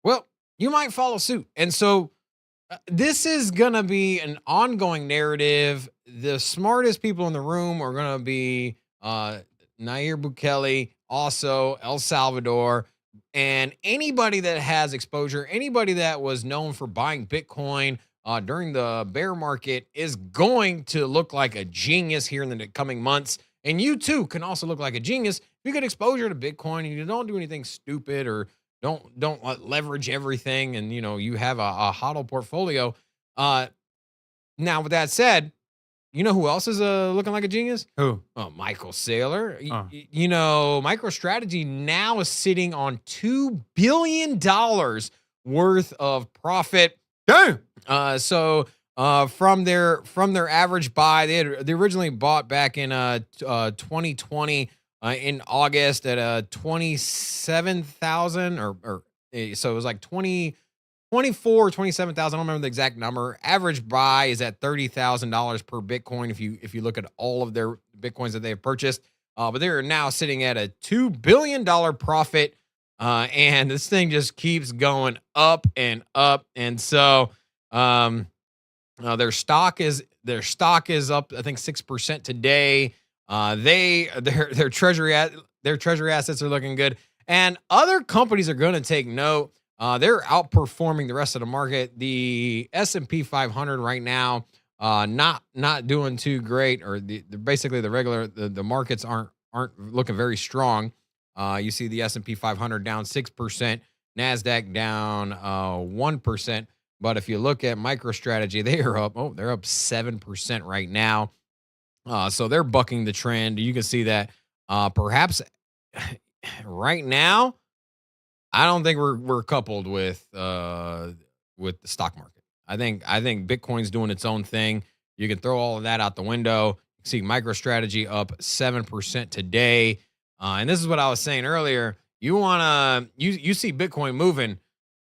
well, you might follow suit. And so this is going to be an ongoing narrative. The smartest people in the room are going to be Nayib Bukele, also El Salvador, and anybody that has exposure, anybody that was known for buying Bitcoin during the bear market is going to look like a genius here in the coming months. And you too can also look like a genius if you get exposure to Bitcoin and you don't do anything stupid or don't leverage everything, and you have a hodl portfolio. Now, with that said, you know who else is looking like a genius? Who? Oh, Michael Saylor. MicroStrategy now is sitting on $2 billion worth of profit. Damn. From their average buy, they originally bought back in 2020 in August at 27,000 or so it was like 24, 27,000. I don't remember the exact number. Average buy is at $30,000 per Bitcoin if you look at all of their Bitcoins that they've purchased. But they're now sitting at a $2 billion profit, and this thing just keeps going up and up. And so their stock is Their stock is up, I think 6% today. Their treasury assets are looking good, and other companies are going to take note. They're outperforming the rest of the market. The S&P 500 right now, not doing too great, or basically the markets aren't looking very strong. You see the S&P 500 down 6%, NASDAQ down 1%. But if you look at MicroStrategy, they're up 7% right now. So they're bucking the trend. You can see that perhaps right now, I don't think we're coupled with the stock market. I think Bitcoin's doing its own thing. You can throw all of that out the window. You see MicroStrategy up 7% today. And this is what I was saying earlier. You see Bitcoin moving.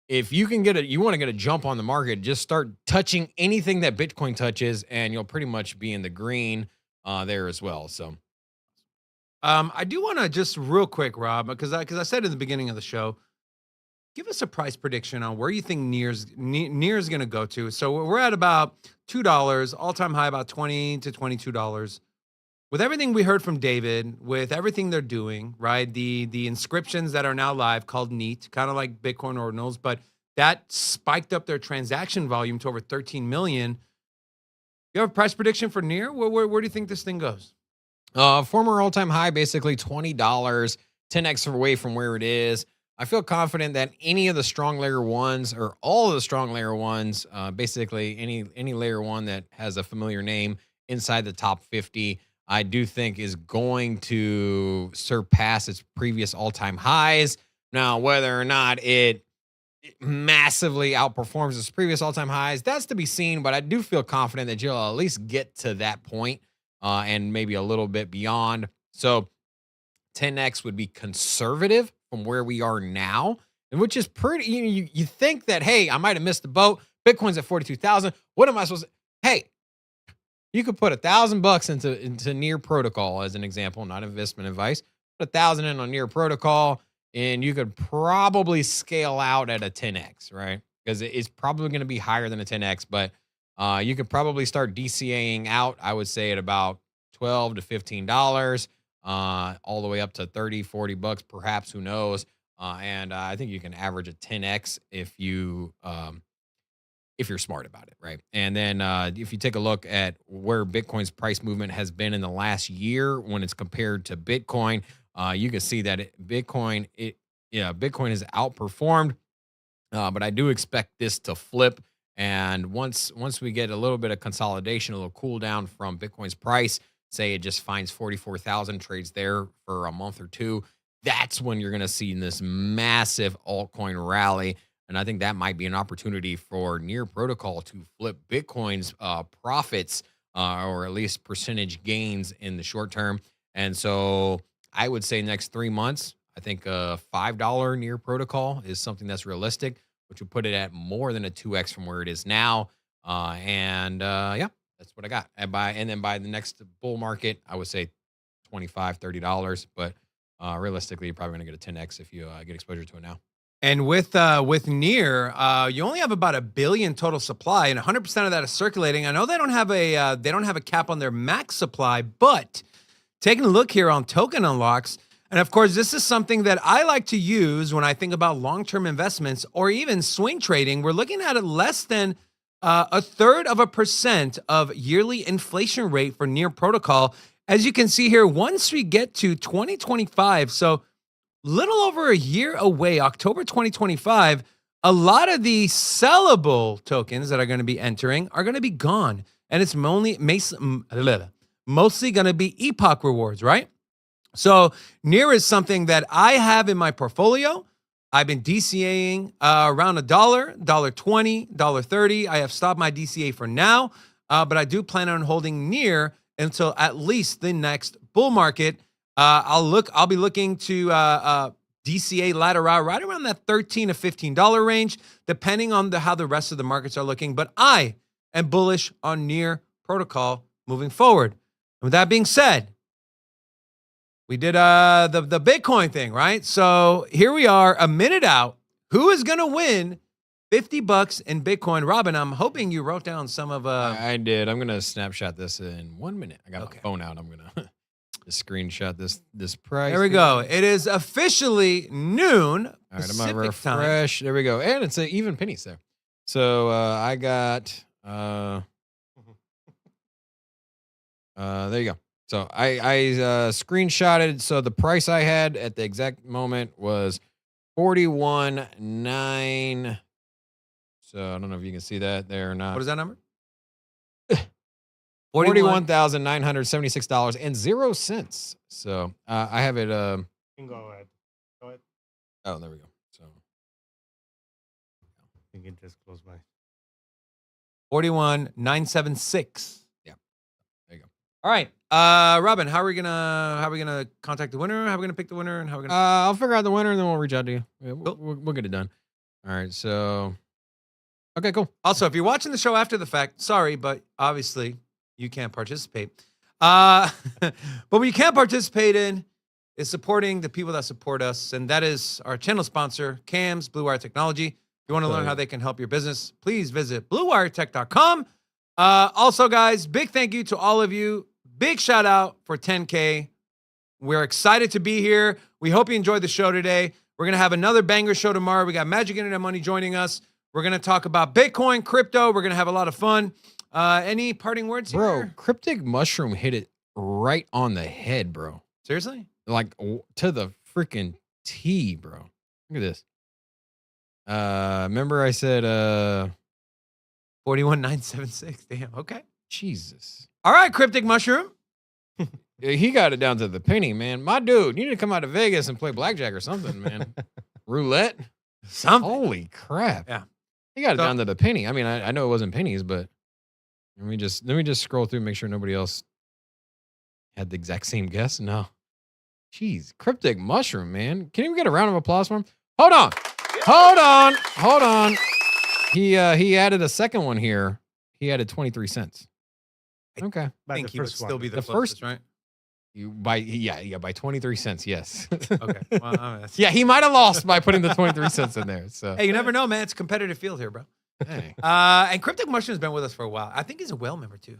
If you want to get a jump on the market, just start touching anything that Bitcoin touches, and you'll pretty much be in the green there as well. So, I do want to just real quick, Rob, because I said in the beginning of the show, give us a price prediction on where you think Near's going to go to. So we're at about $2, all-time high about $20 to $22. With everything we heard from David, with everything they're doing, right? The inscriptions that are now live called NEAT, kind of like Bitcoin ordinals, but that spiked up their transaction volume to over 13 million. You have a price prediction for Near? Where do you think this thing goes? Former all-time high, basically $20, 10x away from where it is. I feel confident that any of the strong layer ones, or all of the strong layer ones, basically any layer one that has a familiar name inside the top 50, I do think is going to surpass its previous all-time highs. Now, whether or not it massively outperforms its previous all-time highs, that's to be seen, but I do feel confident that you'll at least get to that point, and maybe a little bit beyond. So 10x would be conservative from where we are now, and which is pretty, you think that, hey, I might have missed the boat. Bitcoin's at 42,000. What am I supposed to, hey, you could put $1,000 into Near Protocol as an example, not investment advice. Put 1,000 in on Near Protocol, and you could probably scale out at a 10x, right? Because it's probably going to be higher than a 10x, but you could probably start DCAing out, I would say, at about $12 to $15, all the way up to $30, $40, perhaps, who knows? And I think you can average a 10x if you're smart about it, right? And then if you take a look at where Bitcoin's price movement has been in the last year when it's compared to Bitcoin, you can see that Bitcoin has outperformed, but I do expect this to flip. And once we get a little bit of consolidation, a little cool down from Bitcoin's price, say it just finds 44,000, trades there for a month or two, that's when you're going to see this massive altcoin rally. And I think that might be an opportunity for Near Protocol to flip Bitcoin's profits, or at least percentage gains in the short term. And so I would say next 3 months, I think a $5 Near Protocol is something that's realistic, which would put it at more than a 2x from where it is now. Yeah, that's what I got. And then by the next bull market, I would say $25, $30. But realistically, you're probably going to get a 10x if you get exposure to it now. And with Near, you only have about 1 billion total supply, and 100% of that is circulating. I know they don't have a cap on their max supply, but taking a look here on token unlocks, and of course, this is something that I like to use when I think about long-term investments or even swing trading. We're looking at less than 1/3% of yearly inflation rate for Near Protocol. As you can see here, once we get to 2025, so little over a year away, October 2025, a lot of the sellable tokens that are going to be entering are going to be gone. And it's mostly going to be epoch rewards, right? So Near is something that I have in my portfolio. I've been DCAing around $1, $1.20, $1.30. I have stopped my DCA for now, but I do plan on holding Near until at least the next bull market. I'll be looking to DCA ladder out right around that $13 to $15 range, depending on how the rest of the markets are looking. But I am bullish on Near Protocol moving forward. And with that being said, we did the Bitcoin thing, right? So here we are, a minute out. Who is going to win $50 in Bitcoin. Robin, I'm hoping you wrote down some of I did. I'm gonna snapshot this in 1 minute. I got Okay. my phone out. I'm gonna just screenshot this price. There we here. go. It is officially noon. All right, I'm Pacific gonna time. refresh. There we go. And it's even pennies there. So I got there you go. So I screenshotted. So the price I had at the exact moment was 41.9. So I don't know if you can see that there or not. What is that number? $41,976.00. So I have it. You can go ahead. Go ahead. Oh, there we go. So You can just close my. 41,976. Yeah. There you go. All right. Robin, how are we gonna contact the winner? How are we gonna pick the winner? And how are we gonna I'll figure out the winner and then we'll reach out to you. Yeah, Cool. we'll get it done. All right. So okay, cool. Also, if you're watching the show after the fact, sorry, but obviously you can't participate. But what you can participate in is supporting the people that support us, and that is our channel sponsor, CAMS, Blue Wire Technology. If you want to learn how they can help your business, please visit bluewiretech.com. Also, guys, big thank you to all of you. Big shout out for 10K. We're excited to be here. We hope you enjoyed the show today. We're going to have another banger show tomorrow. We got Magic Internet Money joining us. We're going to talk about Bitcoin, crypto. We're going to have a lot of fun. Any parting words Bro, here? Cryptic Mushroom hit it right on the head, bro. Seriously? Like to the freaking T, bro. Look at this. Remember I said 41,976. Damn. Okay. Jesus. All right, Cryptic Mushroom. He got it down to the penny, man. My dude, you need to come out to Vegas and play blackjack or something, man. Roulette? Something. Holy crap. Yeah. He got it So- down to the penny. I mean, I know it wasn't pennies, but let me just scroll through and make sure nobody else had the exact same guess. No. Jeez, Cryptic Mushroom, man. Can you get a round of applause for him? Hold on. He added a second one here. He added 23 cents. Okay. I think he would still be the The closest, first- right? By 23 cents, yes. Okay. Well, that's- Yeah, he might have lost by putting the 23 cents in there. So Hey, you never know, man. It's a competitive field here, bro. hey. And Cryptic Mushroom's been with us for a while. I think he's a whale member too.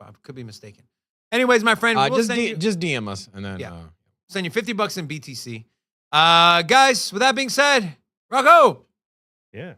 I could be mistaken. Anyways, my friend, we'll just DM us and then Yeah. send you $50 in BTC. Guys, with that being said, Rocco, Yeah.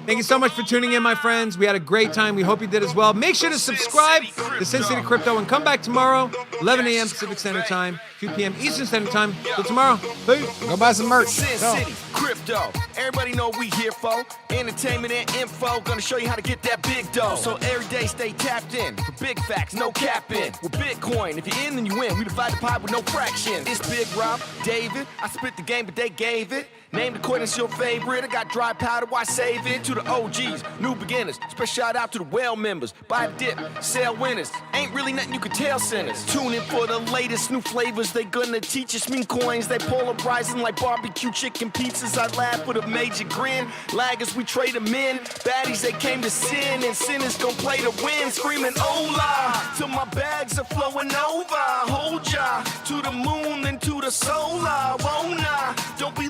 thank you so much for tuning in, my friends. We had a great time. We hope you did as well. Make sure to subscribe to Sin City Crypto and come back tomorrow, 11 a.m. Pacific Standard Time, 2 p.m. Eastern Standard Time. Till tomorrow. Peace. go buy some merch. Sin City Crypto. Everybody know what we here for. Entertainment and info. Gonna show you how to get that big dough. So every day stay tapped in. For big facts, no capping. With Bitcoin, if you're in, then you win. We divide the pie with no fraction. It's Big Rob, David. I spit the game, but they gave it. Name the coin that's your favorite. I got dry powder, why save it? To the OGs, new beginners. Special shout out to the whale members. Buy the dip, sell winners. Ain't really nothing you can tell sinners. Tune in for the latest new flavors. They gonna teach us mean coins. They polarizing like barbecue chicken pizzas. I laugh with a major grin. Laggers, we trade them in. Baddies, they came to sin. And sinners gon' play to win. Screaming, hola, till my bags are flowing over. Hold ya to the moon and to the solar. Won't I? Don't be